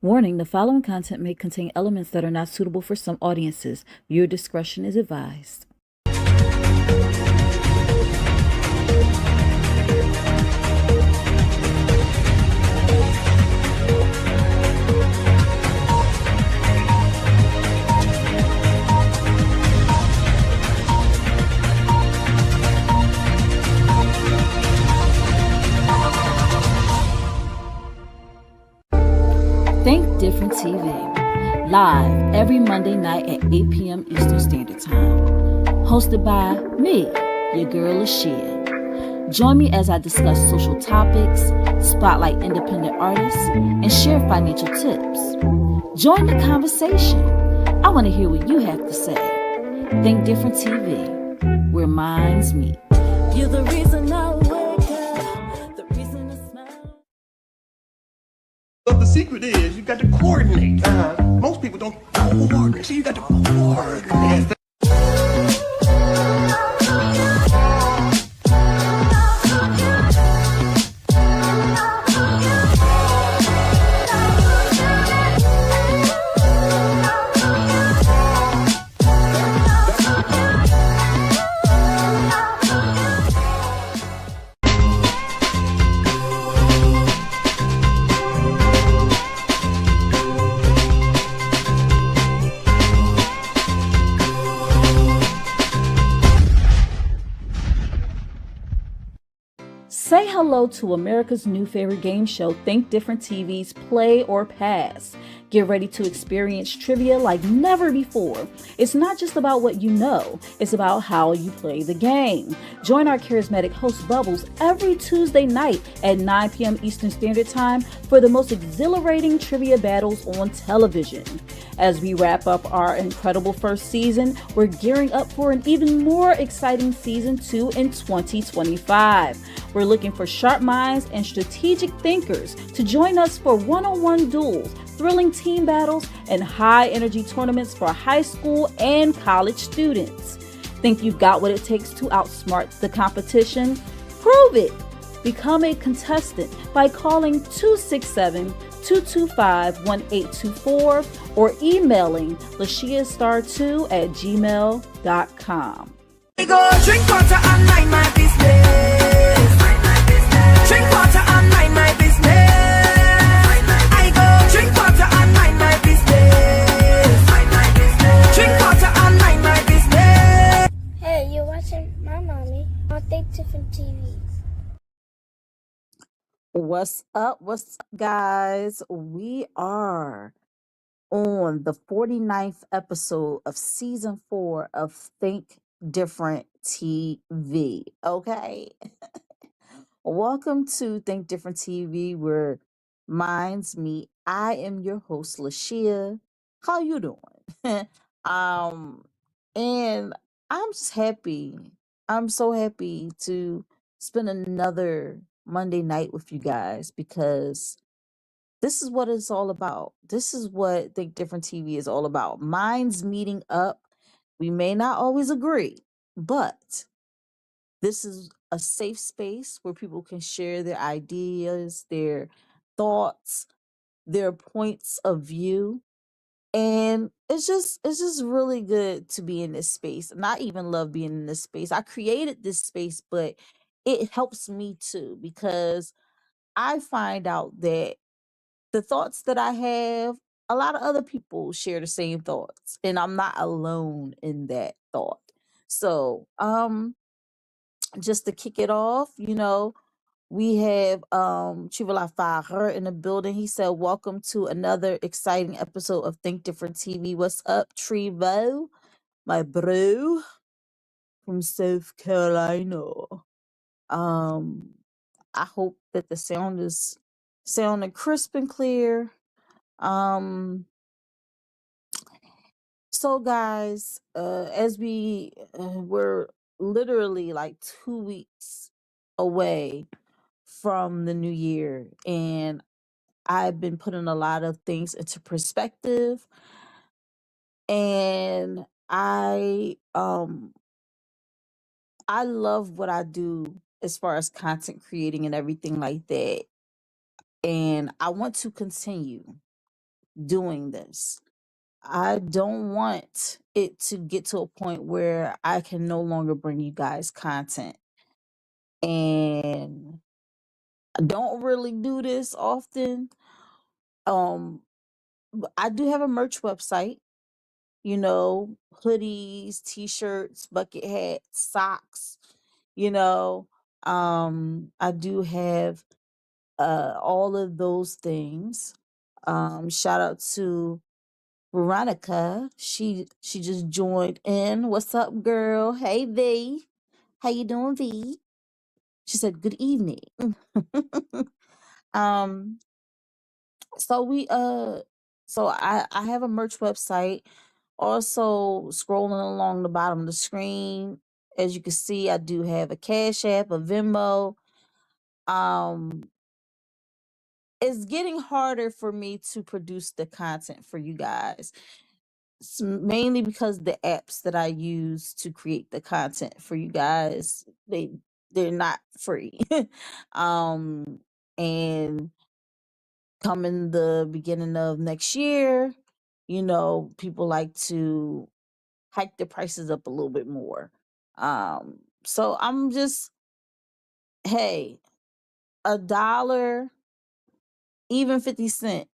Warning, the following content may contain elements that are not suitable for some audiences. Viewer discretion is advised. Think Different TV, live every Monday night at 8 p.m. Eastern Standard Time. Hosted by me, your girl Lashia. Join me as I discuss social topics, spotlight independent artists, and share financial tips. Join the conversation. I want to hear what you have to say. Think Different TV, where minds meet. You're the reason I wake up, the reason I smile. But the secret is you got to coordinate. Most people don't coordinate, so you got to coordinate. Say hello to America's new favorite game show, Think Different TV's Play or Pass. Get ready to experience trivia like never before. It's not just about what you know, it's about how you play the game. Join our charismatic host Bubbles every Tuesday night at 9 p.m. Eastern Standard Time for the most exhilarating trivia battles on television. As we wrap up our incredible first season, we're gearing up for an even more exciting season 2 in 2025. We're looking for sharp minds and strategic thinkers to join us for one-on-one duels, thrilling team battles, and high-energy tournaments for high school and college students. Think you've got what it takes to outsmart the competition? Prove it! Become a contestant by calling 267-225-1824 or emailing lashiastar2@gmail.com. Go drink water and mind my business. Drink water and mind my business. I go drink water and mind my business. Drink water and mind my business. Hey, you're watching my mommy on Think Different TV. What's up, guys? We are on the 49th episode of season 4 of Think Different TV. Okay. Welcome to Think Different TV, where minds meet. I am your host, Lashia. How you doing? um, and I'm just happy. I'm so happy to spend another Monday night with you guys because this is what it's all about. This is what Think Different TV is all about. Minds meeting up. We may not always agree, but this is a safe space where people can share their ideas, their thoughts, their points of view. And it's just really good to be in this space. And I even love being in this space. I created this space, but it helps me too because I find out that the thoughts that I have, a lot of other people share the same thoughts, and I'm not alone in that thought. So, just to kick it off, we have Chivala Fahar in the building. He said, "Welcome to another exciting episode of Think Different TV." What's up, Trevo, my bro from South Carolina? Um, I hope that the sound is sounding crisp and clear. Um, so guys, as we're literally like 2 weeks away from the new year, and I've been putting a lot of things into perspective, and I love what I do as far as content creating and everything like that, and I want to continue. doing this. I don't want it to get to a point where I can no longer bring you guys content. And I don't really do this often. But I do have a merch website, hoodies, t-shirts, bucket hats, socks, you know. I do have all of those things. Shout out to Veronica. She just joined in. What's up, girl? Hey V. How you doing, V? She said good evening. um so we so I have a merch website. Also scrolling along the bottom of the screen, as you can see, I do have a Cash App, a Venmo. Um it's getting harder for me to produce the content for you guys. It's mainly because the apps that I use to create the content for you guys, they're not free. um and coming the beginning of next year, people like to hike the prices up a little bit more. So I'm just, hey, $1, even 50 cent.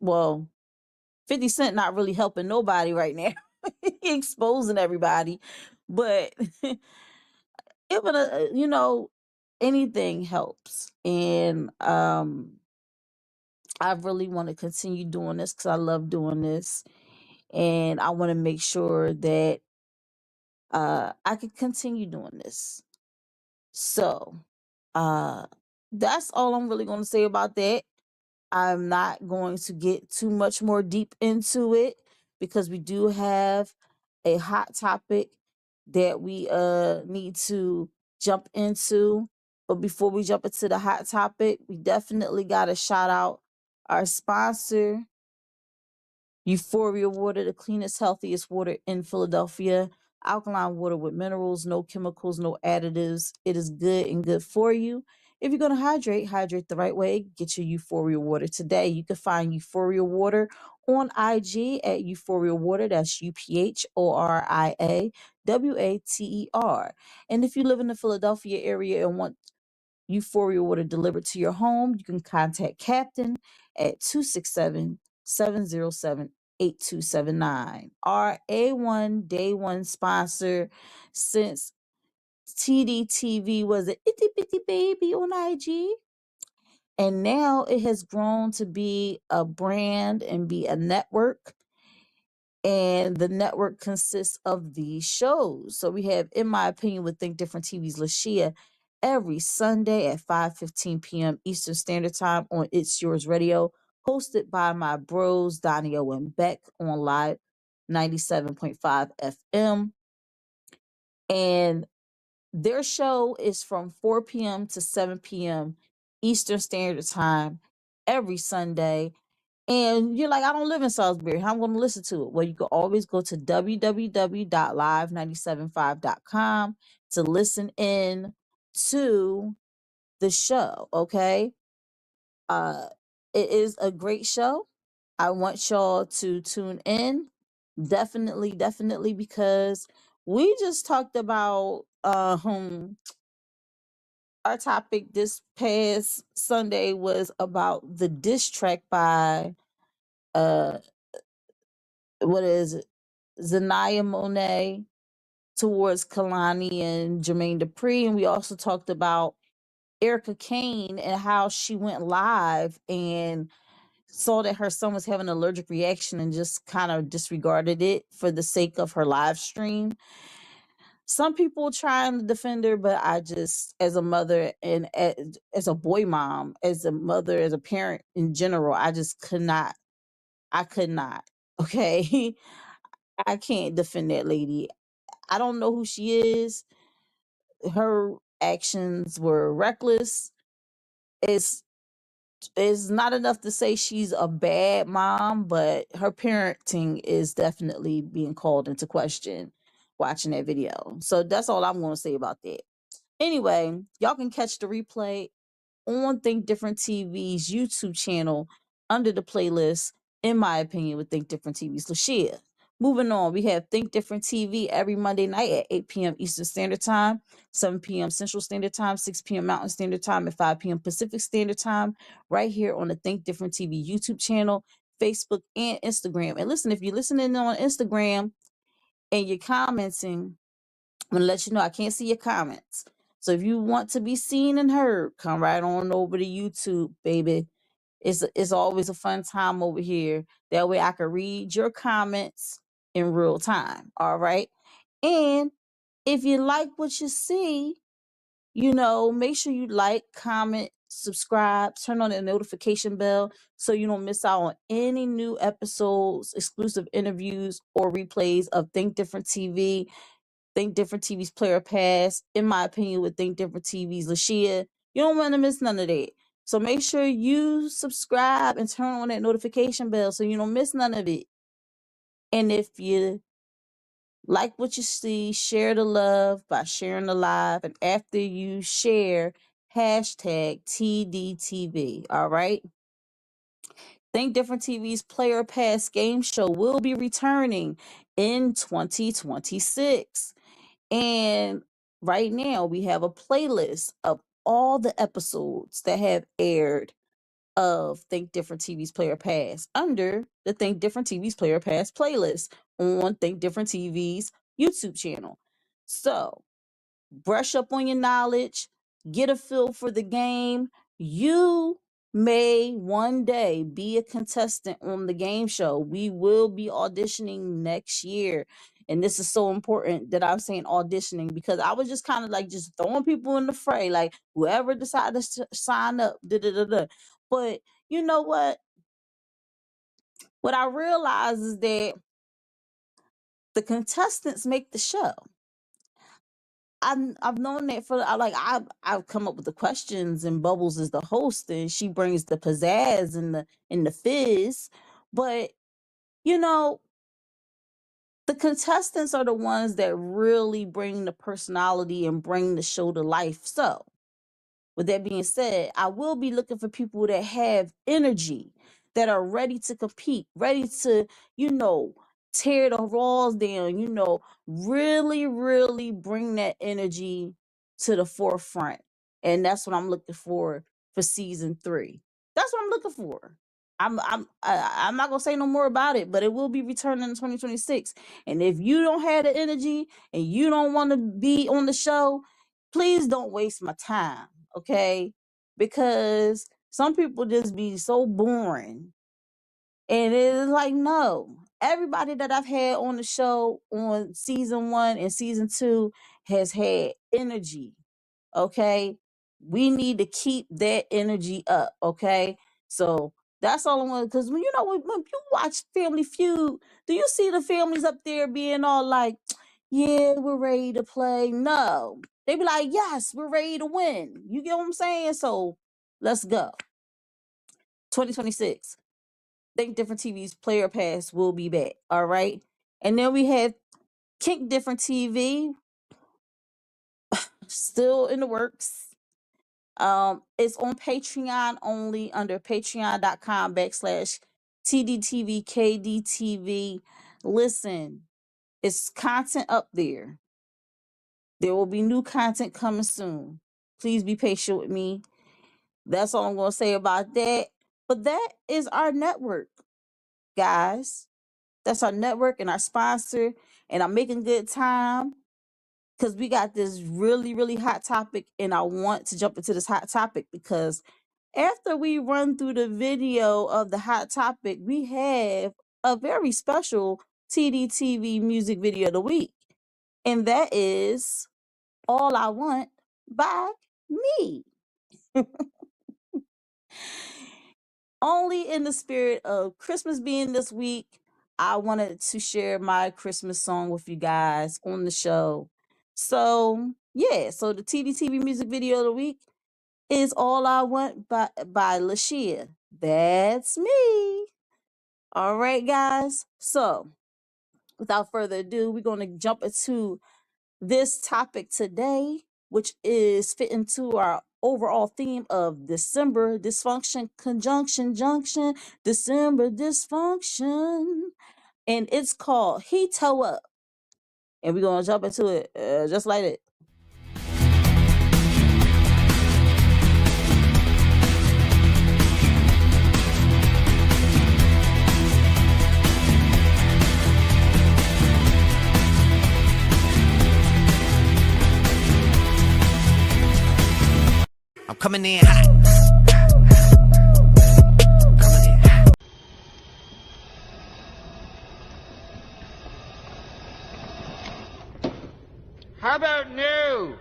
Well, 50 cent not really helping nobody right now. Exposing everybody. But even anything helps. And I really want to continue doing this because I love doing this. And I want to make sure that I can continue doing this. So uh that's all I'm really going to say about that. I'm not going to get too much more deep into it because we do have a hot topic that we need to jump into. But before we jump into the hot topic, we definitely got to shout out our sponsor, Euphoria Water, the cleanest, healthiest water in Philadelphia. Alkaline water with minerals, no chemicals, no additives. It is good and good for you. If you're going to hydrate the right way. Get your Euphoria Water today. You can find Euphoria Water on IG at Euphoria Water. That's UPHORIAWATER. And if you live in the Philadelphia area and want Euphoria Water delivered to your home, you can contact Captain at 267-707-8279. Our A1 Day One sponsor since TDTV was an itty bitty baby on IG. And now it has grown to be a brand and be a network. And the network consists of these shows. So we have, in my opinion, with Think Different TV's Lashia every Sunday at 5:15 p.m. Eastern Standard Time on It's Yours Radio, hosted by my bros Donnie O and Beck on Live 97.5 FM. And their show is from 4 p.m. to 7 p.m. Eastern Standard Time every Sunday. And you're like, I don't live in Salisbury. How am I going to listen to it? Well, you can always go to www.live975.com to listen in to the show. Okay. Uh, it is a great show. I want y'all to tune in. Definitely, because we just talked about our topic this past Sunday was about the diss track by uh what is it? Zanaya Monet towards Kalani and Jermaine Dupri. And we also talked about Erica Kane and how she went live and saw that her son was having an allergic reaction and just kind of disregarded it for the sake of her live stream. Some people trying to defend her, but I just, as a mother and as a boy mom, as a mother, as a parent in general, I just could not. I could not. Okay. I can't defend that lady. I don't know who she is. Her actions were reckless. It's it's not enough to say she's a bad mom, but her parenting is definitely being called into question watching that video. So that's all I'm going to say about that. Anyway, y'all can catch the replay on Think Different TV's YouTube channel under the playlist in my opinion, with Think Different TV's Lashia. Moving on, we have Think Different TV every Monday night at 8 p.m. Eastern Standard Time, 7 p.m. Central Standard Time, 6 p.m. Mountain Standard Time, and 5 p.m. Pacific Standard Time, right here on the Think Different TV YouTube channel, Facebook, and Instagram. And listen, if you're listening on Instagram and you're commenting, I'm going to let you know I can't see your comments. So if you want to be seen and heard, come right on over to YouTube, baby. It's always a fun time over here. That way I can read your comments in real time. All right. And if you like what you see, make sure you like, comment, subscribe, turn on the notification bell so you don't miss out on any new episodes, exclusive interviews, or replays of Think Different TV. Think Different TV's Player Pass, in my opinion, with Think Different TV's Lashia. You don't want to miss none of that. So make sure you subscribe and turn on that notification bell so you don't miss none of it. And if you like what you see, share the love by sharing the live. And after you share, hashtag TDTV. All right. Think Different TV's Player Pass game show will be returning in 2026. And right now we have a playlist of all the episodes that have aired of Think Different TV's Player Pass under the Think Different TV's Player Pass playlist on Think Different TV's YouTube channel. So brush up on your knowledge, get a feel for the game. You may one day be a contestant on the game show. We will be auditioning next year. And this is so important that I'm saying auditioning because I was just kind of like just throwing people in the fray, like whoever decided to sign up, da da da da. But you know what? What I realize is that the contestants make the show. I've known that for I've come up with the questions and Bubbles is the host and she brings the pizzazz and the fizz, but you know the contestants are the ones that really bring the personality and bring the show to life. So with that being said, I will be looking for people that have energy, that are ready to compete, ready to, tear the walls down, really, really bring that energy to the forefront. And that's what I'm looking for season 3. That's what I'm looking for. I'm not gonna say no more about it, but it will be returning in 2026. And if you don't have the energy and you don't want to be on the show, please don't waste my time, okay? Because some people just be so boring. And it is like, no. Everybody that I've had on the show on season 1 and season 2 has had energy, okay? We need to keep that energy up, okay? So that's all I want. Because when you watch Family Feud, do you see the families up there being all like, yeah, we're ready to play? No. They be like, yes, we're ready to win. You get what I'm saying? So let's go. 2026. Think Different TV's Player Pass will be back. All right. And then we have Kink Different TV, still in the works. It's on Patreon only under patreon.com/TDTVKDTV. Listen, it's content up there. There will be new content coming soon. Please be patient with me. That's all I'm going to say about that. But that is our network, guys. That's our network and our sponsor. And I'm making good time because we got this really, really hot topic. And I want to jump into this hot topic because after we run through the video of the hot topic, we have a very special TDTV music video of the week. And that is All I Want by Me. Only in the spirit of Christmas being this week, I wanted to share my Christmas song with you guys on the show. So, yeah, so the TDTV music video of the week is All I Want by Lashia. That's me. All right, guys. So, without further ado, we're going to jump into this topic today, which is fitting to our overall theme of December dysfunction, conjunction, junction, December dysfunction. And it's called He Toe Up. And we're going to jump into it just like that. I'm coming in hot. How about new?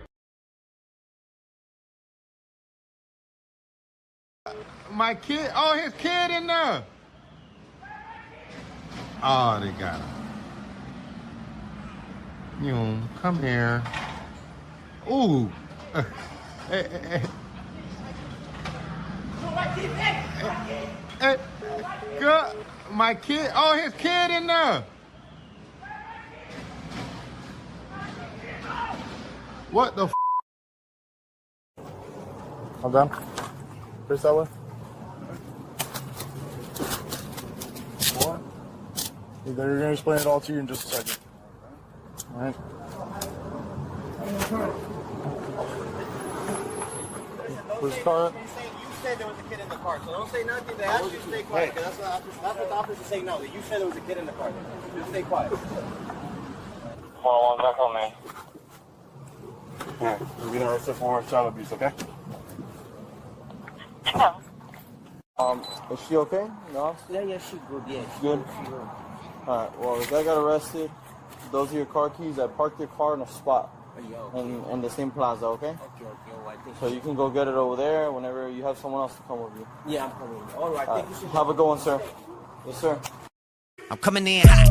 My kid, oh, his kid in there. Oh, they got him. You know, come here. Ooh. Hey, hey, hey. Girl, my kid, oh, his kid in there. What the f? I'm done. Face that way. What? They're gonna explain it all to you in just a second. All right. Where's the car at? You said there was a kid in the car, so don't say nothing. They asked you to stay quiet, because that's what the officer say no. That you said there was a kid in the car. Just stay quiet. Hold on, back on me. Alright, we're getting arrested for child abuse, okay? Is she okay? No? Yeah, she good. Yeah, She good? Alright, well, the guy got arrested. Those are your car keys. I parked your car in a spot in the same plaza, okay? Okay. I think. So you can go get it over there whenever you have someone else to come with you. Yeah, I'm coming. All right, thank you so much. Have a good one, sir. Yes, sir. I'm coming in hot.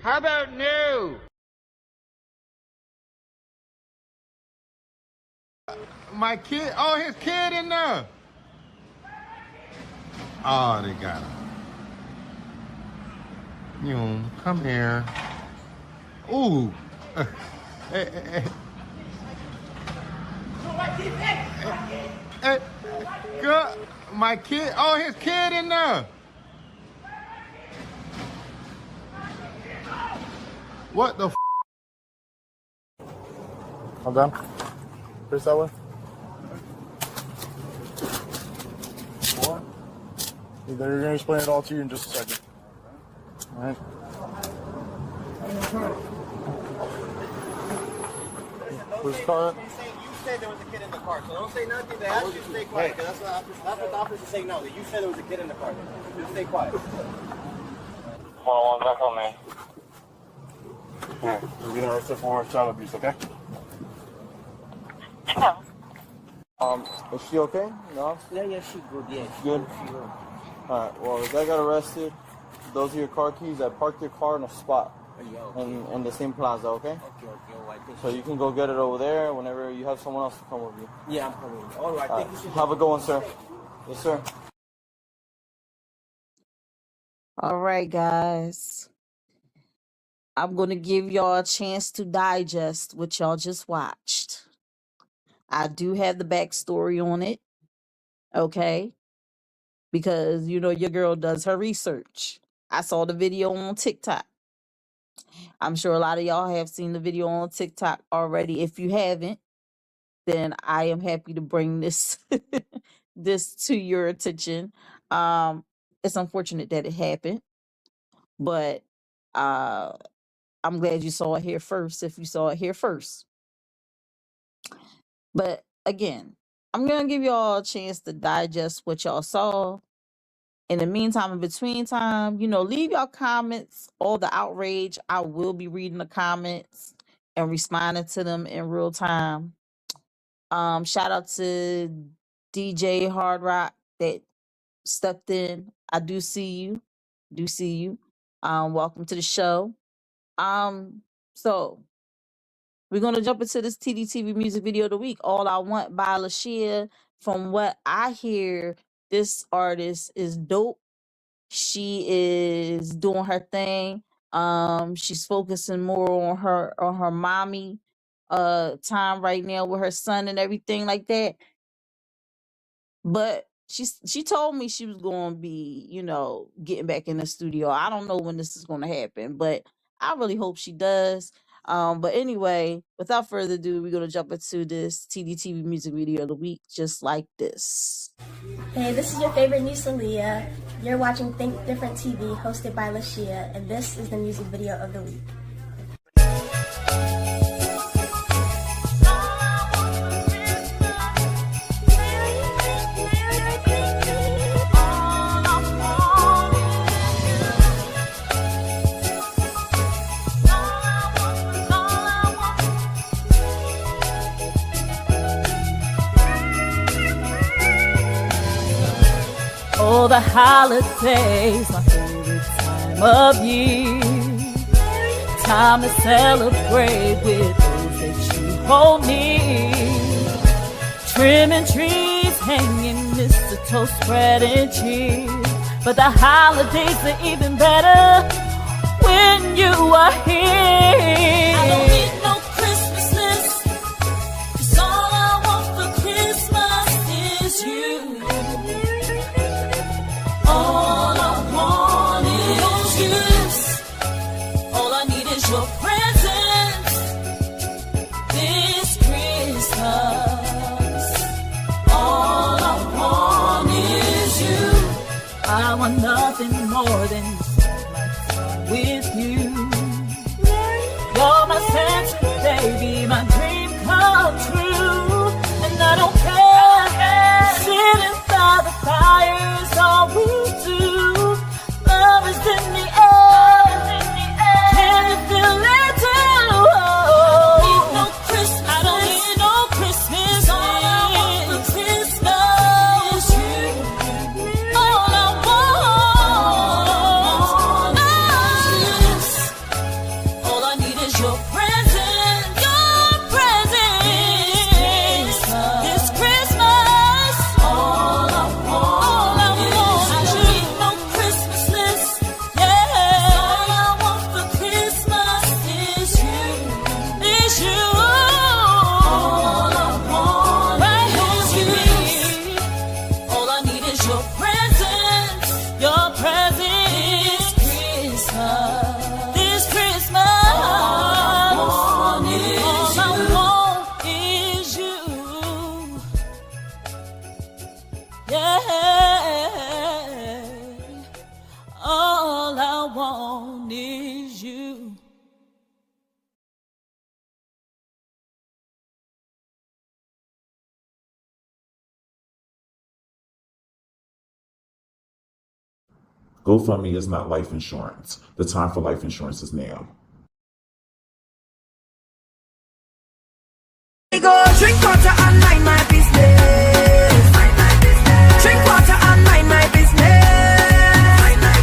How about new? My kid, oh, his kid in there. Oh, they got him. You know, come here. Ooh. Hey, hey, hey. Girl, my kid, oh, his kid in there. What the f? I'm done. Face that way. What? They're gonna explain it all to you in just a second. All right. Where's the car at? You said there was a kid in the car, so don't say nothing. They asked you to stay quiet, because that's what the officer say no. That you said there was a kid in the car. Just stay quiet. Hold on, back on me. Alright, we're getting arrested for child abuse, okay? Is she okay? No? Yeah, she good. Yeah, She good? Alright, well, the guy got arrested. Those are your car keys. I parked your car in a spot in the same plaza, okay? Okay. I think. So you can go get it over there whenever you have someone else to come with you. Yeah, I'm coming. All right, thank you so much. Have a good one, sir. Yes, sir. All right, guys. I'm going to give y'all a chance to digest what y'all just watched. I do have the backstory on it, okay? Because, you know, your girl does her research. I saw the video on TikTok. I'm sure a lot of y'all have seen the video on TikTok already. If you haven't, then I am happy to bring this this to your attention. It's unfortunate that it happened, but I'm glad you saw it here first if you saw it here first. But again, I'm going to give y'all a chance to digest what y'all saw. In the meantime, in between time, you know, leave y'all comments, all the outrage. I will be reading the comments and responding to them in real time. Shout out to DJ Hard Rock that stepped in. I do see you. Welcome to the show. So we're gonna jump into this TDTV music video of the week. All I Want by Lashia. From what I hear, this artist is dope. She is doing her thing. She's focusing more on her mommy time right now with her son and everything like that. But she told me she was going to be, getting back in the studio. I don't know when this is going to happen, but I really hope she does. But anyway, without further ado, we're going to jump into this TDTV music video of the week, just like this. Hey, this is your favorite niece, Aaliyah. You're watching Think Different TV, hosted by Lashia, and this is the music video of the week. Oh, the holidays, my favorite time of year. Time to celebrate with those that you hold near. Trimming trees, hanging mistletoe, spreading cheer. But the holidays are even better when you are here. I don't need no Christmas list, 'cause all I want for Christmas is you. All I want is you. All I need is your presence this Christmas. All I want is you. I want nothing more than to spend my time with you. You're my sunshine, baby, my dream come true. And I don't care, sitting by the fire is all we do. Love is in the air, can you feel it too? I don't need no Christmas, I don't need no Christmas. All I want for Christmas is you. All I want is you. All I need is your presence, this Christmas. All I want is you. I need no Christmas list, yeah. All I want for Christmas is you, is you. All I want is you. All I need is your presence, this Christmas. All I want is you. Yeah. All I want is you. GoFundMe is not life insurance. The time for life insurance is now. I go drink water and mind my business. Drink water and mind my business.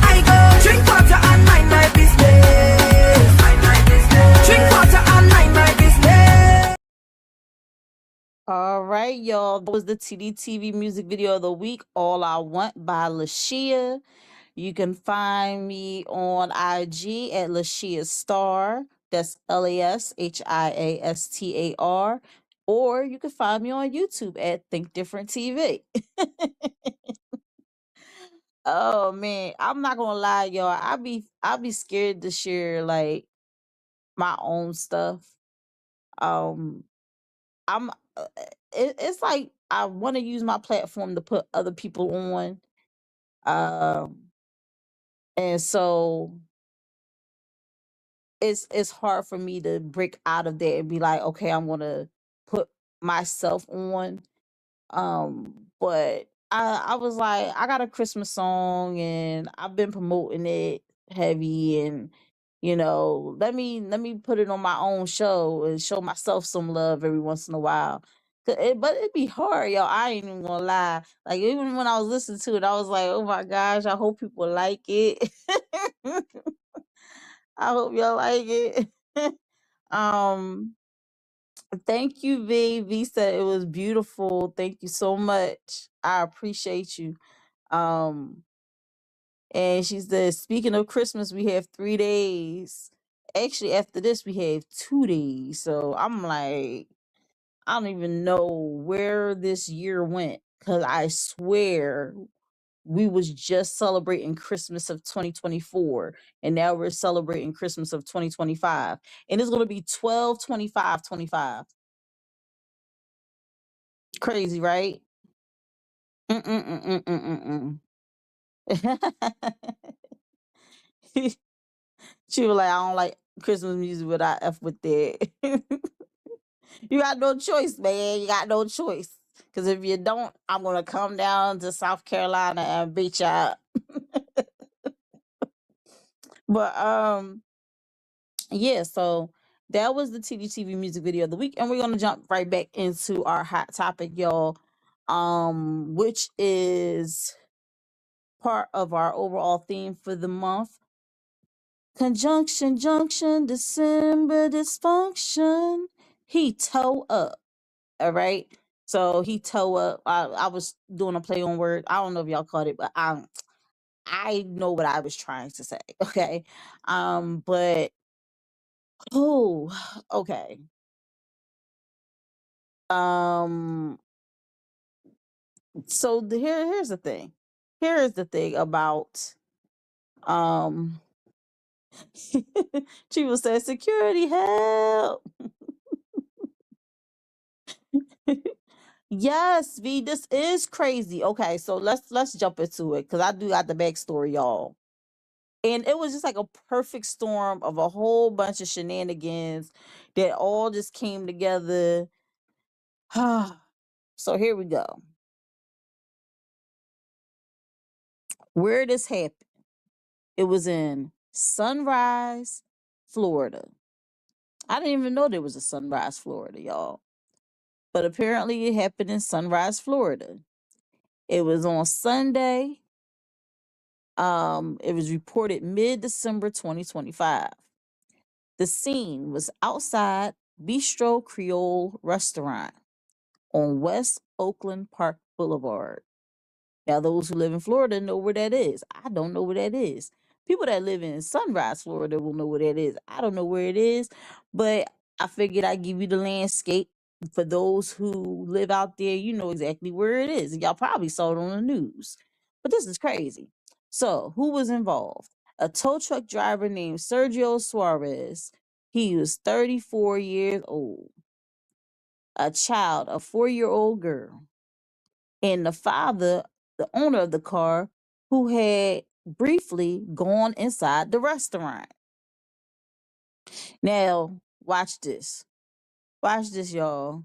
I go drink water and mind my business. Drink water and mind my business. All right, y'all. That was the TDTV music video of the week, All I Want by Lashia. You can find me on IG at Lashia Star. That's LASHIASTAR. Or you can find me on YouTube at Think Different TV. Oh man, I'm not gonna lie, y'all. I be scared to share like my own stuff. I'm it's like I want to use my platform to put other people on. Um and so it's hard for me to break out of that and be like, okay, I'm gonna put myself on. But I was like, I got a Christmas song and I've been promoting it heavy, and let me put it on my own show and show myself some love every once in a while. But it'd be hard, y'all. I ain't even gonna lie. Like, even when I was listening to it, I was like, oh my gosh, I hope people like it. I hope y'all like it. um Thank you, V. V said it was beautiful. Thank you so much. I appreciate you. Um And she said, speaking of Christmas, we have 3 days. Actually, after this, we have 2 days. So I'm like, I don't even know where this year went. Cause I swear we was just celebrating Christmas of 2024. And now we're celebrating Christmas of 2025. And it's gonna be 12/25/25. Crazy, right? Mm-mm-mm-mm-mm-mm. She was like, I don't like Christmas music, but I F with that. You got no choice, man. You got no choice. Because if you don't, I'm going to come down to South Carolina and beat you up. But, yeah, so that was the TDTV music video of the week. And we're going to jump right back into our hot topic, y'all, which is part of our overall theme for the month. Conjunction, junction, December dysfunction. He toe up. All right. So he toe up. I was doing a play on word. I don't know if y'all caught it, but I know what I was trying to say. Okay. But oh, okay. Um, so here's the thing. Here is the thing about um Chiva said security help. Yes, V, this is crazy. Okay, so let's jump into it because I do got the backstory, y'all. And it was just like a perfect storm of a whole bunch of shenanigans that all just came together. So here we go. Where this happened, it was in Sunrise, Florida. I didn't even know there was a Sunrise, Florida, y'all. But apparently it happened in Sunrise, Florida. It was on Sunday. It was reported mid-December 2025. The scene was outside Bistro Creole restaurant on West Oakland Park Boulevard. Now, those who live in Florida know where that is. I don't know where that is. People that live in Sunrise, Florida will know where that is. I don't know where it is, but I figured I'd give you the landscape. For those who live out there, you know exactly where it is. Y'all probably saw it on the news. But this is crazy. So, who was involved? A tow truck driver named Sergio Suarez. He was 34 years old. A child, a 4-year-old girl. And the father, the owner of the car, who had briefly gone inside the restaurant. Now, watch this. Watch this, y'all.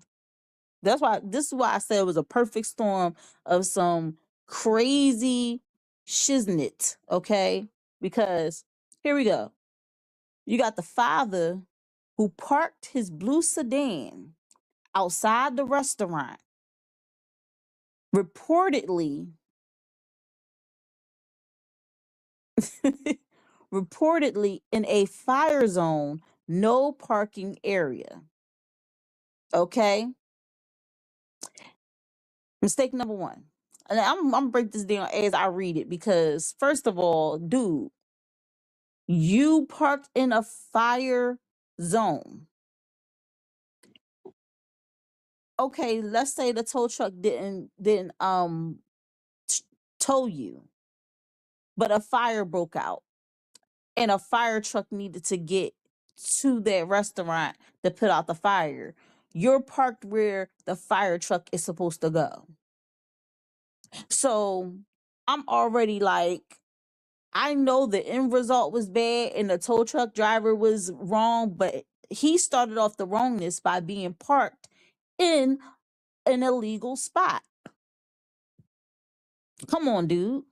This is why I said it was a perfect storm of some crazy shiznit, okay? Because here we go. You got the father who parked his blue sedan outside the restaurant, reportedly reportedly in a fire zone, no parking area. Okay? Mistake number 1. And I'm gonna break this down as I read it because first of all, dude, you parked in a fire zone. Okay, let's say the tow truck didn't tow you, but a fire broke out and a fire truck needed to get to that restaurant to put out the fire. You're parked where the fire truck is supposed to go. So I'm already like, I know the end result was bad and the tow truck driver was wrong, but he started off the wrongness by being parked in an illegal spot. Come on, dude.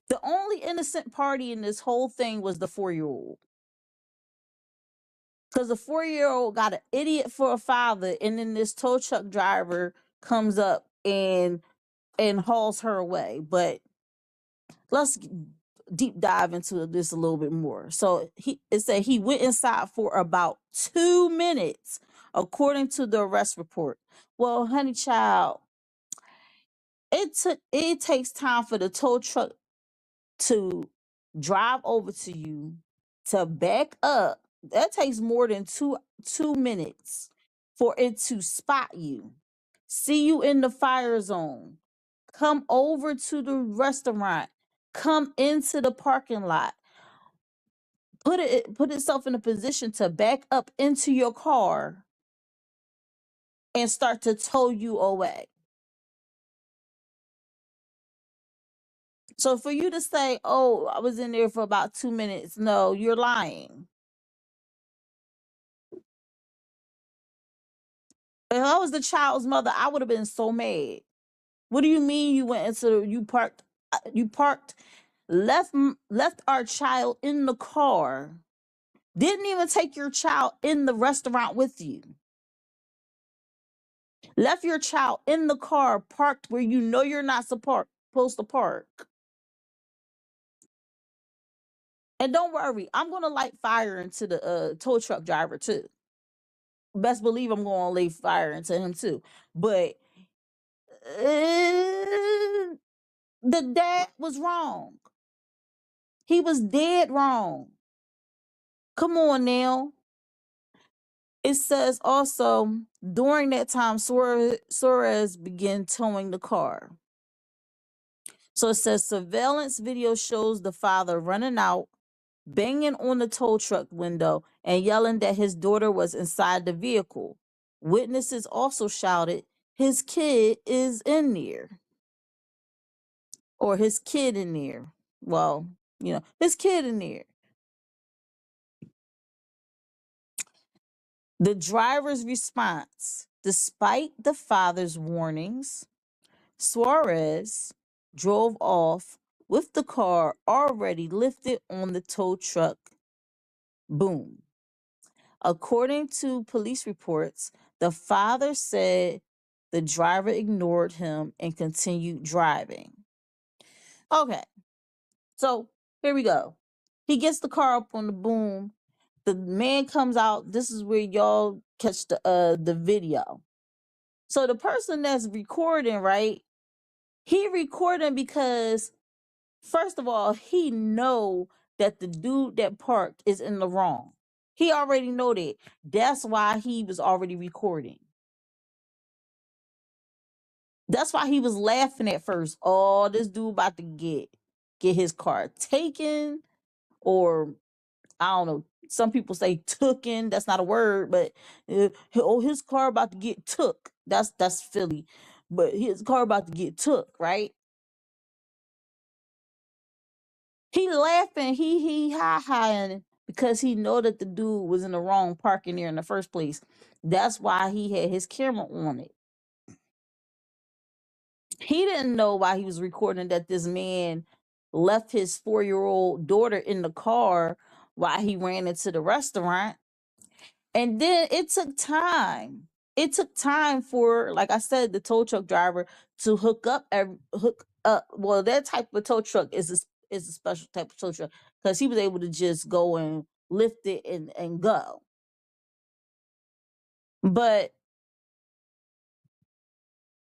The only innocent party in this whole thing was the 4-year-old. Because the 4-year-old got an idiot for a father, and then this tow truck driver comes up and hauls her away. But let's deep dive into this a little bit more. So it said he went inside for about 2 minutes, according to the arrest report. Well, honey child, It takes time for the tow truck to drive over to you, to back up. That takes more than two minutes for it to spot you, see you in the fire zone, come over to the restaurant, come into the parking lot, put itself in a position to back up into your car and start to tow you away. So for you to say, "Oh, I was in there for about 2 minutes," no, you're lying. If I was the child's mother, I would have been so mad. What do you mean you went into you parked left our child in the car. Didn't even take your child in the restaurant with you. Left your child in the car parked where you know you're not supposed to park. And don't worry, I'm going to light fire into the tow truck driver too. Best believe I'm going to lay fire into him too. But the dad was wrong. He was dead wrong. Come on now. It says also during that time, Suarez began towing the car. So it says surveillance video shows the father running out, banging on the tow truck window, and yelling that his daughter was inside the vehicle. Witnesses also shouted, "His kid is in there," or "his kid in there." Well, his kid in there. The driver's response: despite the father's warnings, Suarez drove off with the car already lifted on the tow truck boom. According to police reports, the father said the driver ignored him and continued driving. Okay, so here we go. He gets the car up on the boom. The man comes out. This is where y'all catch the video. So the person that's recording, right? He recording because first of all, he know that the dude that parked is in the wrong. He already know that. That's why he was already recording. That's why he was laughing at first. Oh, this dude about to get his car taken, or I don't know. Some people say tooken. That's not a word, but his car about to get took. That's Philly, but his car about to get took, right? He laughing, he hi-hiing because he know that the dude was in the wrong parking there in the first place. That's why he had his camera on it. He didn't know why he was recording that this man left his 4-year-old daughter in the car while he ran into the restaurant. And then it took time. It took time for, like I said, the tow truck driver to hook up. Well, that type of tow truck is a special type of tow truck because he was able to just go and lift it and go. But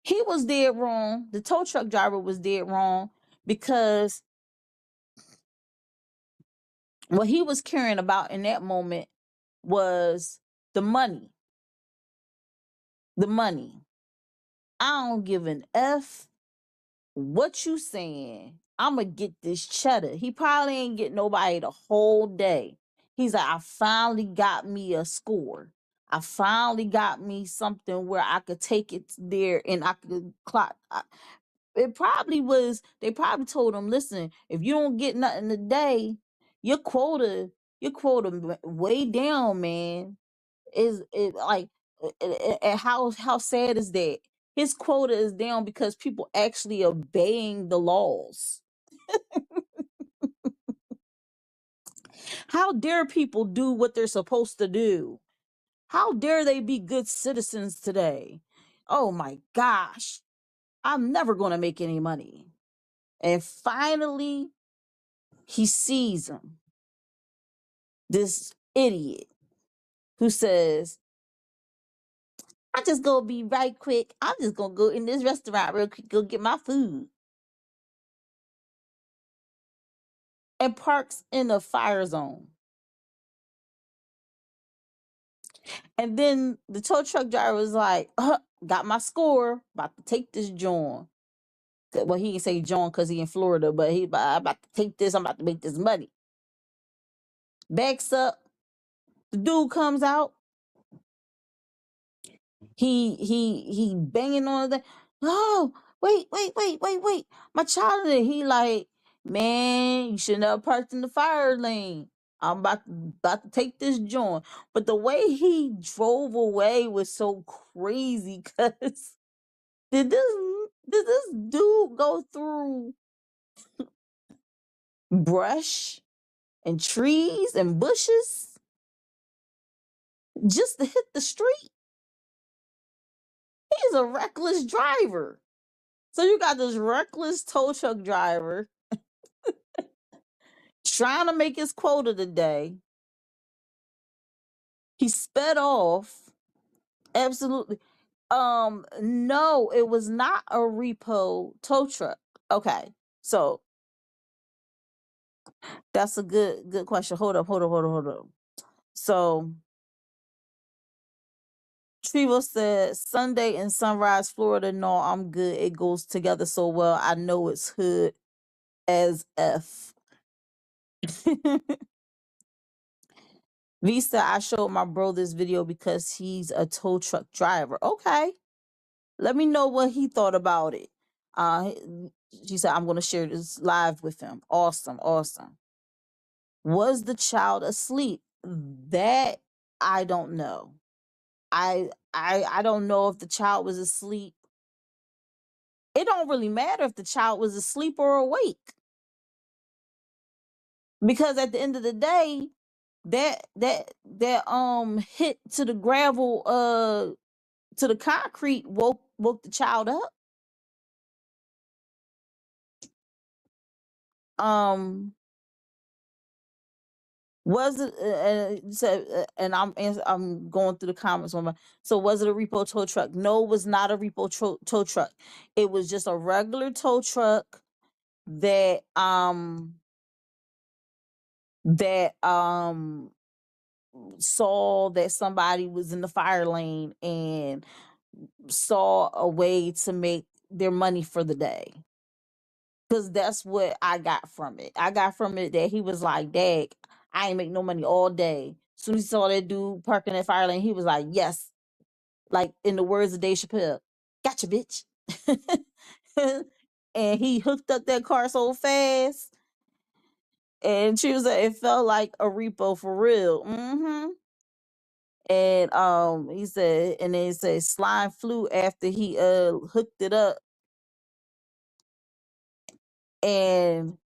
he was dead wrong. The tow truck driver was dead wrong because what he was caring about in that moment was the money. The money. I don't give an F what you saying. I'ma get this cheddar. He probably ain't get nobody the whole day. He's like, I finally got me a score. I finally got me something where I could take it there and I could clock. It probably was, they probably told him, listen, if you don't get nothing today, your quota way down, man. Is it like and how sad is that? His quota is down because people actually obeying the laws. How dare people do what they're supposed to do? How dare they be good citizens today? Oh my gosh. I'm never going to make any money. And finally, he sees him. This idiot who says, I just gonna be right quick. I'm just gonna go in this restaurant real quick, go get my food. And parks in a fire zone. And then the tow truck driver was like, got my score, about to take this joint. Well, he didn't say John because he in Florida, but I'm about to take this, I'm about to make this money. Backs up, the dude comes out, he banging on the, oh, wait, my child in there. He like, man, you shouldn't have parked in the fire lane. I'm about to take this joint. But the way he drove away was so crazy because did this dude go through brush and trees and bushes just to hit the street? He's a reckless driver. So you got this reckless tow truck driver trying to make his quota today. He sped off. Absolutely. No, it was not a repo tow truck. Okay. So that's a good question. Hold up. So Trevo said Sunday in Sunrise, Florida. No, I'm good. It goes together so well. I know it's hood as F. V said I showed my bro this video because he's a tow truck driver. Okay. Let me know what he thought about it. She said I'm gonna share this live with him. Awesome. Was the child asleep? That I don't know. I don't know if the child was asleep. It don't really matter if the child was asleep or awake. Because at the end of the day, that hit to the gravel, to the concrete woke the child up. Was it and I'm going through the comments on my, so was it a repo tow truck? No, it was not a repo tow truck. It was just a regular tow truck that saw that somebody was in the fire lane and saw a way to make their money for the day. Because that's what I got from it. I got from it that he was like, Dag, I ain't make no money all day. As soon as he saw that dude parking that fire lane, he was like, yes. Like in the words of Dave Chappelle, gotcha, bitch. And he hooked up that car so fast. And she was like, it felt like a repo for real. And he said, and then he said slime flew after he hooked it up. And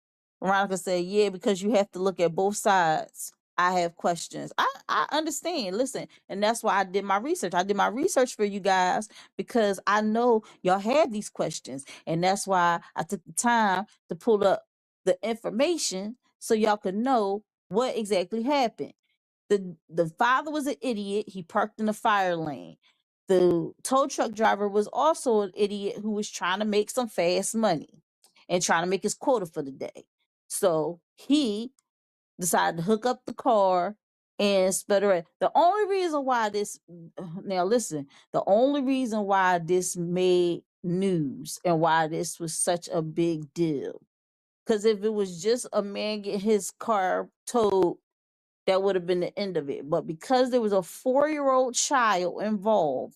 Veronica said, yeah, because you have to look at both sides. I have questions. I understand. Listen, and that's why I did my research. I did my research for you guys because I know y'all had these questions. And that's why I took the time to pull up the information so y'all could know what exactly happened. The father was an idiot. He parked in the fire lane. The tow truck driver was also an idiot who was trying to make some fast money and trying to make his quota for the day. So he decided to hook up the car and sped away. The only reason why this, now listen, the only reason why this made news and why this was such a big deal, because if it was just a man getting his car towed, that would have been the end of it. But because there was a 4-year-old child involved,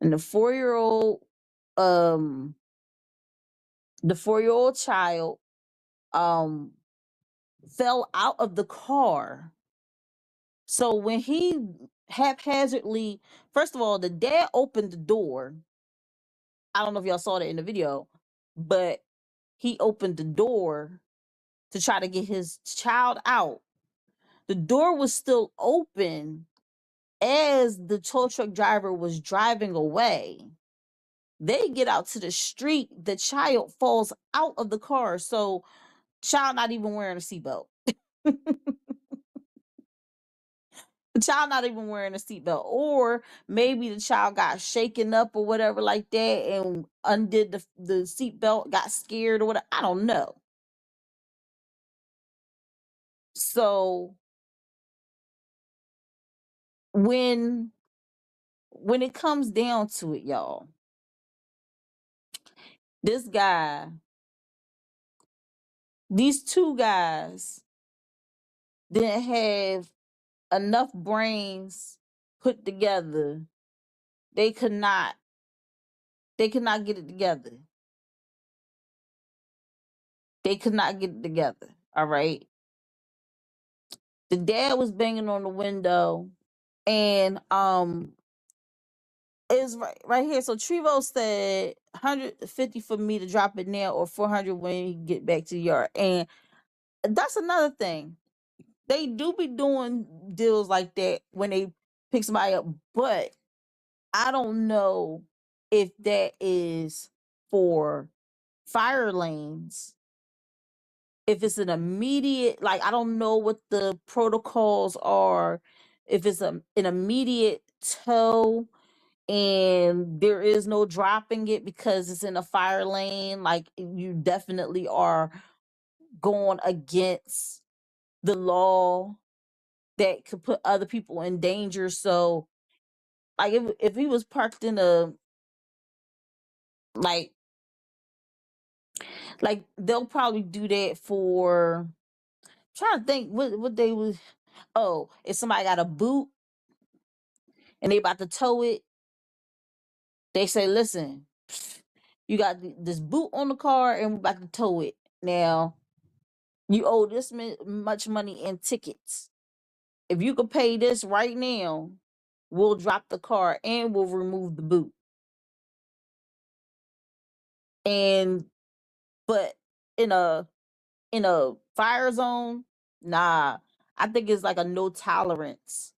and the 4-year-old child fell out of the car. So when he haphazardly, first of all, the dad opened the door. I don't know if y'all saw that in the video, but he opened the door to try to get his child out. The door was still open as the tow truck driver was driving away. They get out to the street, the child falls out of the car. So child not even wearing a seatbelt. The child not even wearing a seatbelt, or maybe the child got shaken up or whatever like that and undid the seatbelt, got scared or whatever. I don't know. So when it comes down to it, y'all, this guy, these two guys didn't have enough brains put together. They could not get it together. They could not get it together. All right. The dad was banging on the window, and it's right here. So Trevo said 150 for me to drop it now, or 400 when he get back to the yard. And that's another thing. They do be doing deals like that when they pick somebody up, but I don't know if that is for fire lanes. If it's an immediate, like, I don't know what the protocols are. If it's an immediate tow and there is no dropping it because it's in a fire lane, like, you definitely are going against the law that could put other people in danger. So, like, if he was parked in a, like they'll probably do that for, trying to think what they was. Oh, if somebody got a boot and they about to tow it, they say, listen, you got this boot on the car and we're about to tow it. Now, you owe this much money in tickets. If you could pay this right now, we'll drop the car and we'll remove the boot. And but in a fire zone, nah, I think it's like a no tolerance,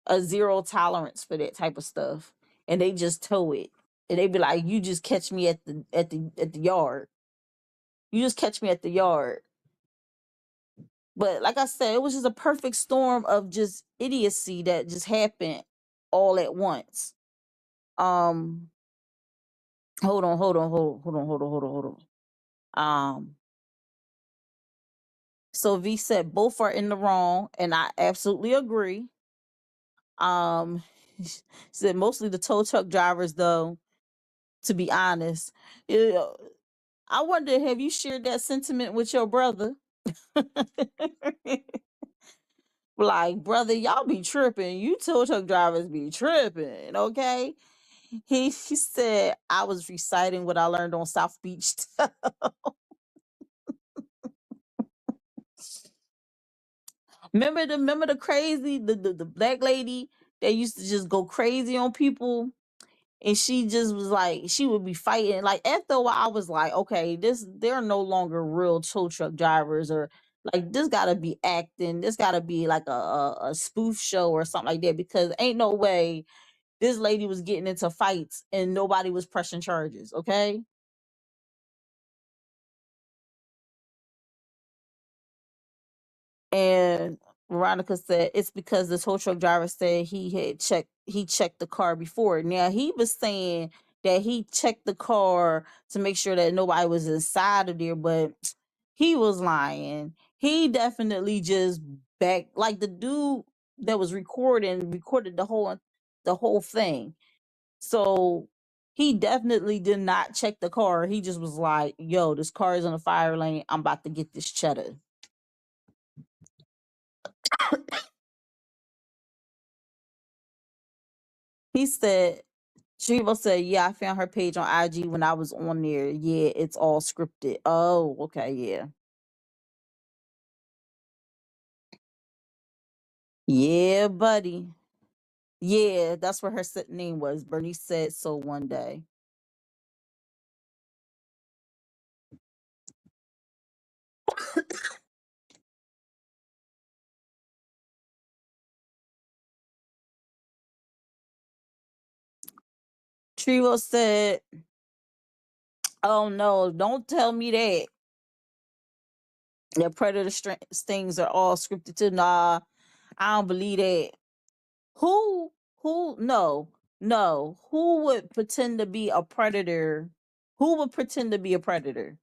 a zero tolerance for that type of stuff. And they just tow it. And they be like, you just catch me at the yard. You just catch me at the yard. But like I said, it was just a perfect storm of just idiocy that just happened all at once. Um, hold on. So V said both are in the wrong, and I absolutely agree. Um, said mostly the tow truck drivers, though. To be honest, yeah, I wonder, have you shared that sentiment with your brother? Like, brother, y'all be tripping. You tow truck drivers be tripping, okay? He said I was reciting what I learned on South Beach. remember the crazy the black lady that used to just go crazy on people, and she just was like, she would be fighting. Like, after a while, I was like, okay, they're no longer real tow truck drivers, or like, this gotta be acting. This gotta be like a spoof show or something like that, because ain't no way this lady was getting into fights and nobody was pressing charges. Okay. And Veronica said it's because the tow truck driver said he checked the car before. Now, he was saying that he checked the car to make sure that nobody was inside of there, but he was lying. He definitely just back, like, the dude that was recorded the whole thing. So he definitely did not check the car. He just was like, yo, this car is in a fire lane. I'm about to get this cheddar. He said, Shiva said, yeah, I found her page on IG when I was on there. Yeah, it's all scripted. Oh, okay, yeah. Yeah, buddy. Yeah, that's what her name was. Bernice said so one day. Trivo said, oh no, don't tell me that. The predator stings are all scripted too. Nah, I don't believe that. Who no, who would pretend to be a predator? Who would pretend to be a predator?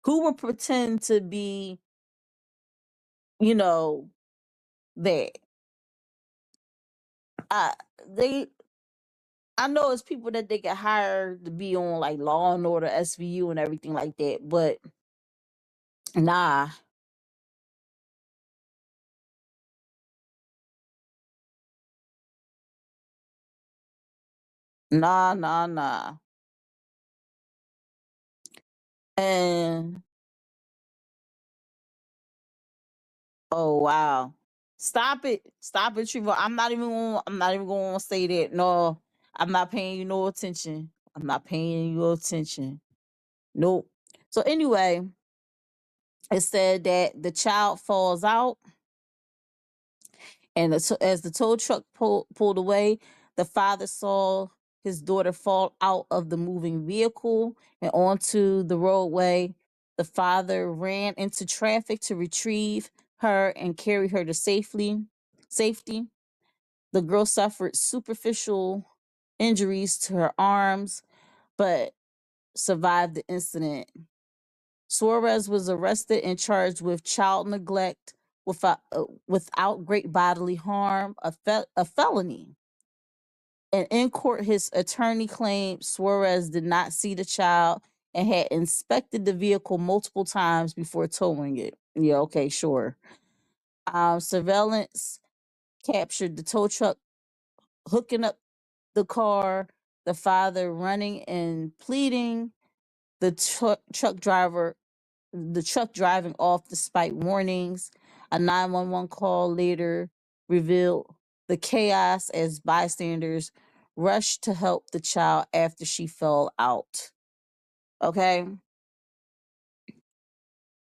Who would pretend to be, you know, that? I they I know it's people that they can hire to be on like Law and Order, SVU, and everything like that, but nah, nah. And oh wow, stop it, Trevor. I'm not even going to say that. No, I'm not paying you no attention. I'm not paying you attention. Nope. So anyway, it said that the child falls out. And as the tow truck pulled away, the father saw his daughter fall out of the moving vehicle and onto the roadway. The father ran into traffic to retrieve her and carry her to safety. The girl suffered superficial injuries to her arms, but survived the incident. Suarez was arrested and charged with child neglect without great bodily harm, a felony. And in court, his attorney claimed Suarez did not see the child and had inspected the vehicle multiple times before towing it. Yeah, okay, sure. Surveillance captured the tow truck hooking up the car, the father running and pleading, the truck driving off despite warnings. A 911 call later revealed the chaos as bystanders rushed to help the child after she fell out. Okay.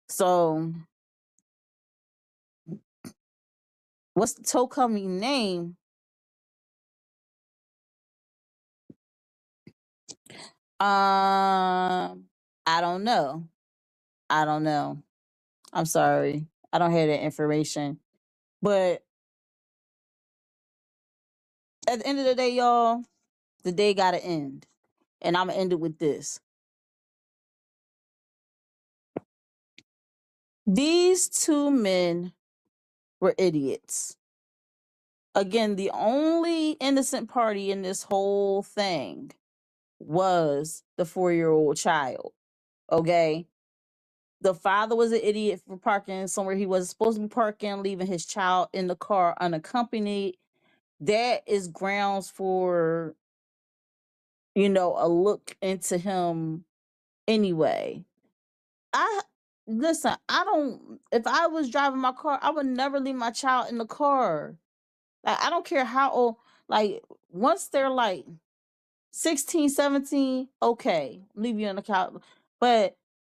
So, what's the tow company name? I don't know. I don't know. I'm sorry. I don't have that information. But at the end of the day, y'all, the day gotta end. And I'm gonna end it with this. These two men were idiots. Again, the only innocent party in this whole thing was the 4-year-old child. Okay. The father was an idiot for parking somewhere he wasn't supposed to be parking, leaving his child in the car unaccompanied. That is grounds for, a look into him anyway. I listen, I don't if I was driving my car, I would never leave my child in the car. Like, I don't care how old, like, once they're like 16, 17, okay, leave you on the couch. But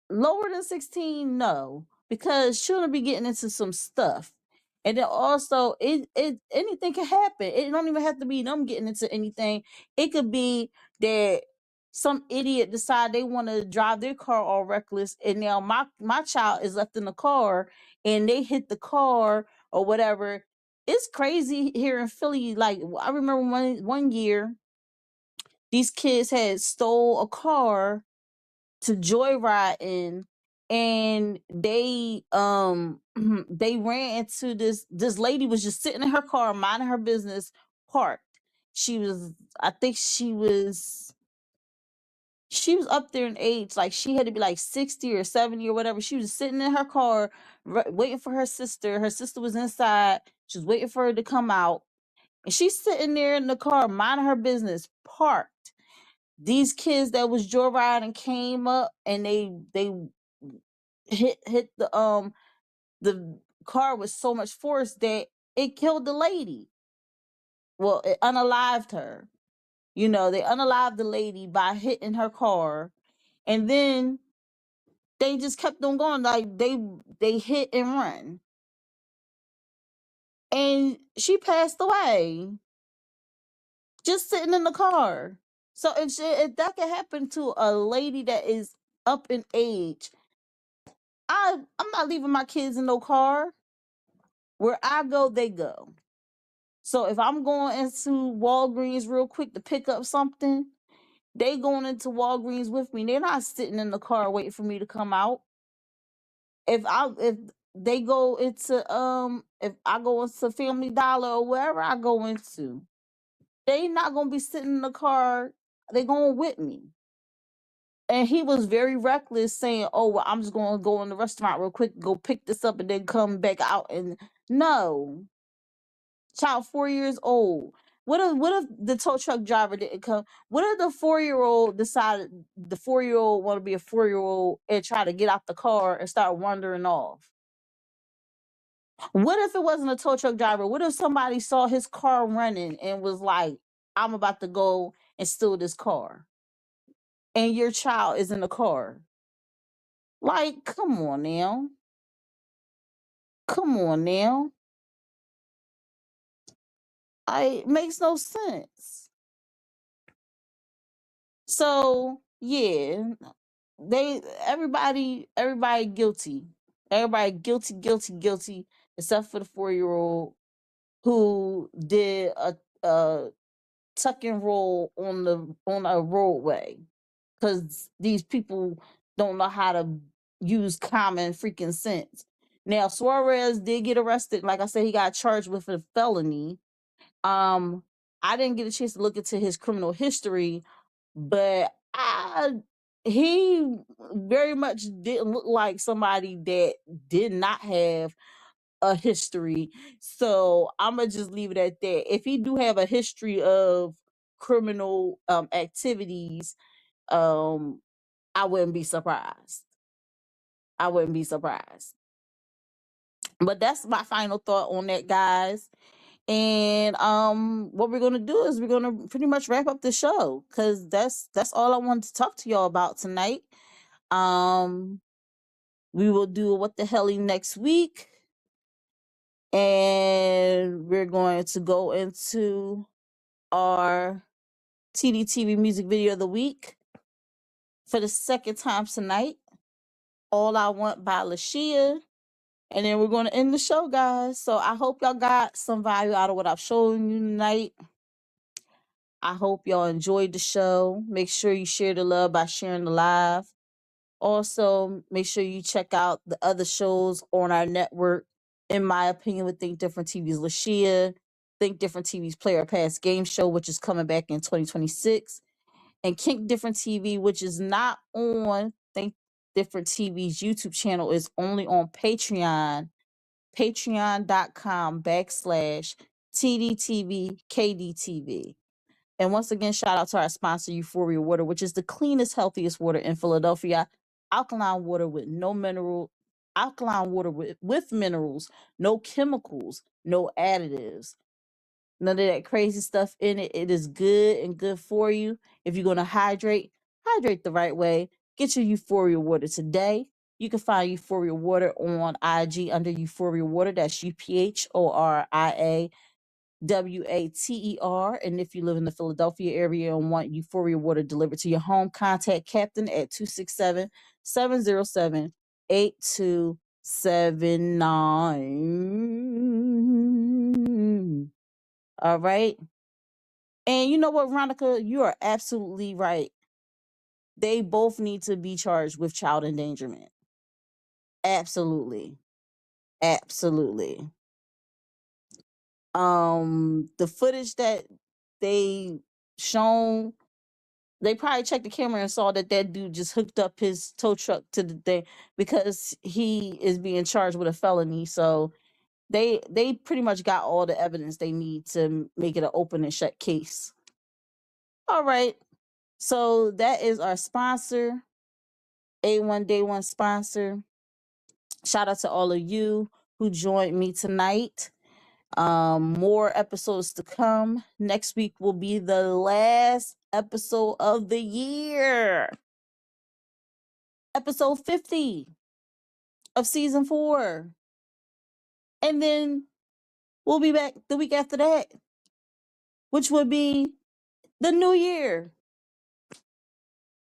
lower than 16, no, because children be getting into some stuff. And then also it anything can happen. It don't even have to be them getting into anything. It could be that some idiot decide they want to drive their car all reckless, and now my child is left in the car and they hit the car or whatever. It's crazy here in Philly. Like, I remember one year these kids had stole a car to joyride in, and they they ran into this lady was just sitting in her car minding her business, parked. She was, I think she was up there in age, like she had to be like 60 or 70 or whatever. She was sitting in her car waiting for her sister. Her sister was inside. She was waiting for her to come out. And she's sitting there in the car minding her business, parked. These kids that was joyriding came up and they hit the car with so much force that it killed the lady. Well, it unalived her. They unalived the lady by hitting her car, and then they just kept on going. Like, they hit and run, and she passed away just sitting in the car. So if that can happen to a lady that is up in age, I'm not leaving my kids in no car. Where I go, they go. So if I'm going into Walgreens real quick to pick up something, they going into Walgreens with me. They're not sitting in the car waiting for me to come out. If they go into if I go into Family Dollar or wherever I go into, they not gonna be sitting in the car. They going with me. And he was very reckless, saying, "Oh, well, I'm just gonna go in the restaurant real quick, go pick this up, and then come back out." And no, child 4 years old. What if the tow truck driver didn't come? What if the 4-year-old decided the 4-year-old want to be a 4-year-old and try to get out the car and start wandering off? What if it wasn't a tow truck driver? What if somebody saw his car running and was like, "I'm about to go and steal this car," and your child is in the car? Like, come on now. Come on now. It makes no sense. So yeah, everybody guilty. Everybody guilty, except for the 4-year-old who did a tuck and roll on a roadway. Because these people don't know how to use common freaking sense. Now Suarez did get arrested. Like I said, he got charged with a felony. I didn't get a chance to look into his criminal history, but he very much didn't look like somebody that did not have a history. So I'm gonna just leave it at that. If he do have a history of criminal activities, I wouldn't be surprised. I wouldn't be surprised. But that's my final thought on that, guys. And what we're gonna do is we're gonna pretty much wrap up the show, because that's all I wanted to talk to y'all about tonight. Um we will do What the Helly next week, and we're going to go into our TDTV music video of the week for the second time tonight. All I Want by Lashia. And then we're going to end the show, guys. So I hope y'all got some value out of what I've shown you tonight. I hope y'all enjoyed the show. Make sure you share the love by sharing the live. Also, make sure you check out the other shows on our network. In my opinion, with Think Different TV's Lashia, Think Different TV's Player Pass Game Show, which is coming back in 2026, and Kink Different TV, which is not on Think Different TV's YouTube channel, is only on Patreon, patreon.com/TDTV And once again, shout out to our sponsor, Euphoria Water, which is the cleanest, healthiest water in Philadelphia. Alkaline water with alkaline water with minerals, no chemicals, no additives, none of that crazy stuff in it. It is good and good for you. If you're going to hydrate the right way. Get your Euphoria Water today. You can find Euphoria Water on IG under Euphoria Water. That's UPHORIAWATER. And if you live in the Philadelphia area and want Euphoria Water delivered to your home, contact Captain at 267-707-8279. All right. And you know what, Veronica? You are absolutely right. They both need to be charged with child endangerment. Absolutely. Absolutely. The footage that they shown, they probably checked the camera and saw that dude just hooked up his tow truck to the thing, because he is being charged with a felony. So they pretty much got all the evidence they need to make it an open and shut case. All right. So that is our sponsor, A1 Day One sponsor. Shout out to all of you who joined me tonight. More episodes to come. Next week will be the last episode of the year. Episode 50 of season 4. And then we'll be back the week after that, which would be the new year.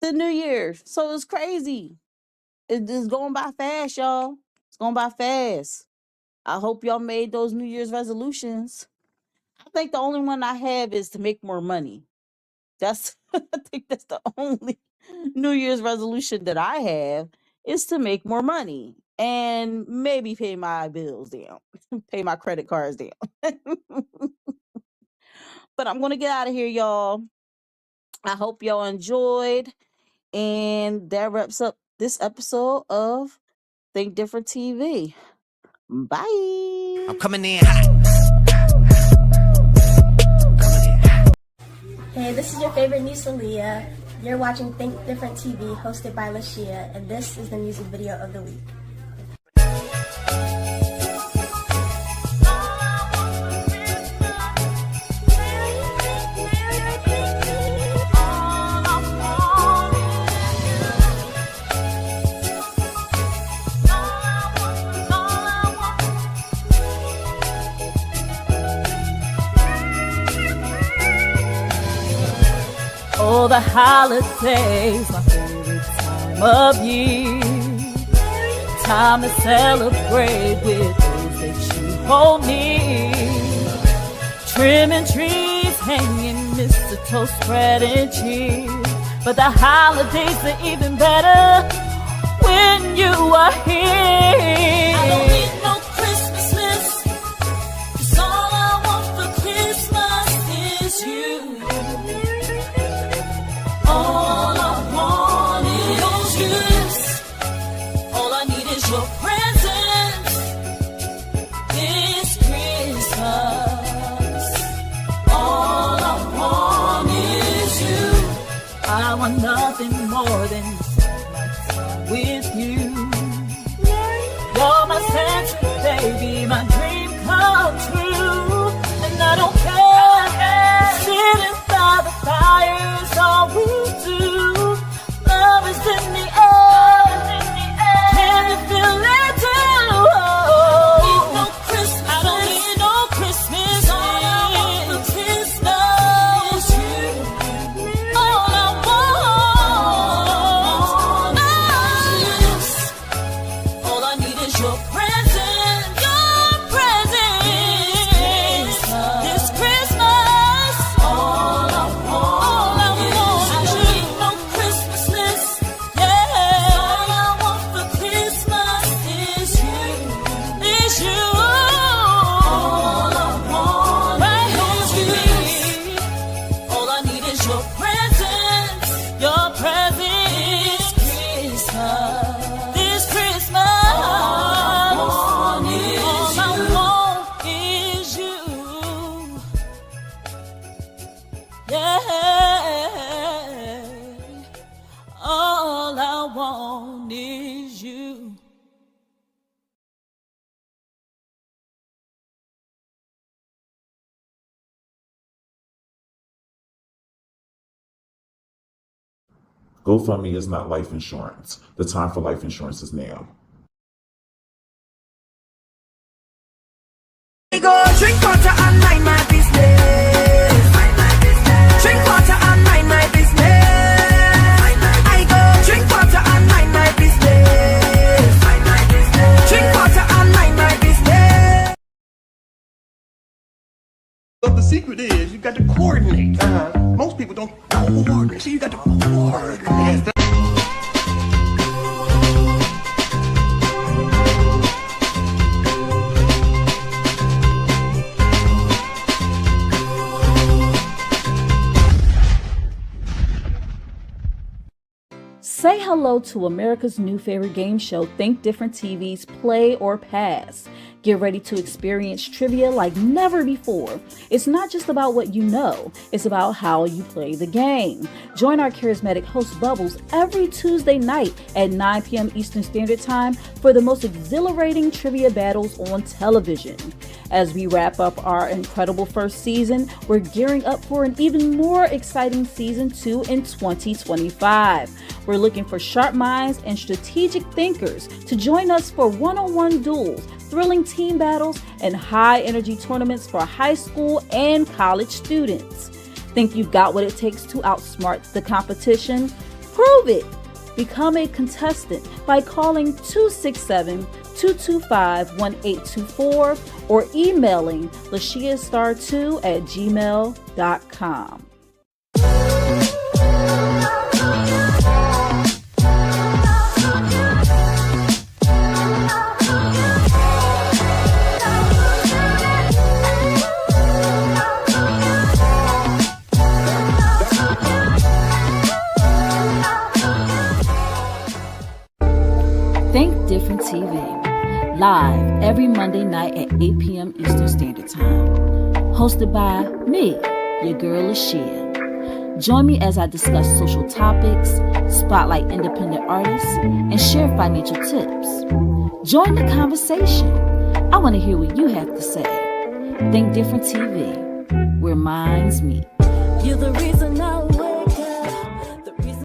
The new year. So it's crazy. It's going by fast, y'all. It's going by fast. I hope y'all made those New Year's resolutions. think the only one I have is to make more money. That's I think that's the only New Year's resolution that I have is to make more money and maybe pay my bills down, pay my credit cards down. But I'm gonna get out of here, y'all. I hope y'all enjoyed, and that wraps up this episode of Think Different TV. Bye. I'm coming in hot. Hey, this is your favorite niece Aaliyah. You're watching Think Different TV, hosted by Lashia, and this is the music video of the week. Oh, the holidays, my favorite time of year. Time to celebrate with those that you hold near. Trimming trees, hanging mistletoe, spreading cheer. But the holidays are even better when you are here. I don't need no Christmas list, 'cause all I want for Christmas is you. All I want is you. All I need is your presence this Christmas. All I want is you. I want nothing more than with you. You're my century, baby, my dream come true. And I don't care, sitting by the fire is all we do. Love is in the air, can you feel it too? I don't need no Christmas. All I want for Christmas is you. All I want is you. All I need is your presence. Your presence this Christmas. All I want is you. No Christmas list. Yeah. All I want for Christmas is you. Is you. All I want is you. All I need is your presence. Your presence this Christmas. This Christmas. All I want is you. Yeah. All I want is you. GoFundMe is not life insurance. The time for life insurance is now. I go drink water and mind my business. Drink water and mind my business. I go drink water and mind my business. Drink water and mind my business. But the secret is you got to coordinate. Most people don't coordinate, so you got to coordinate. Say hello to America's new favorite game show, Think Different TV's Play or Pass. Get ready to experience trivia like never before. It's not just about what you know, it's about how you play the game. Join our charismatic host Bubbles every Tuesday night at 9 p.m. Eastern Standard Time for the most exhilarating trivia battles on television. As we wrap up our incredible first season, we're gearing up for an even more exciting season 2 in 2025. We're looking for sharp minds and strategic thinkers to join us for one-on-one duels, thrilling team battles, and high-energy tournaments for high school and college students. Think you've got what it takes to outsmart the competition? Prove it! Become a contestant by calling 267-225-1824 or emailing lashiastar2@gmail.com. Think Different TV, live every Monday night at 8 p.m. Eastern Standard Time. Hosted by me, your girl Lashia. Join me as I discuss social topics, spotlight independent artists, and share financial tips. Join the conversation. I want to hear what you have to say. Think Different TV, where minds meet. You're the reason I wait.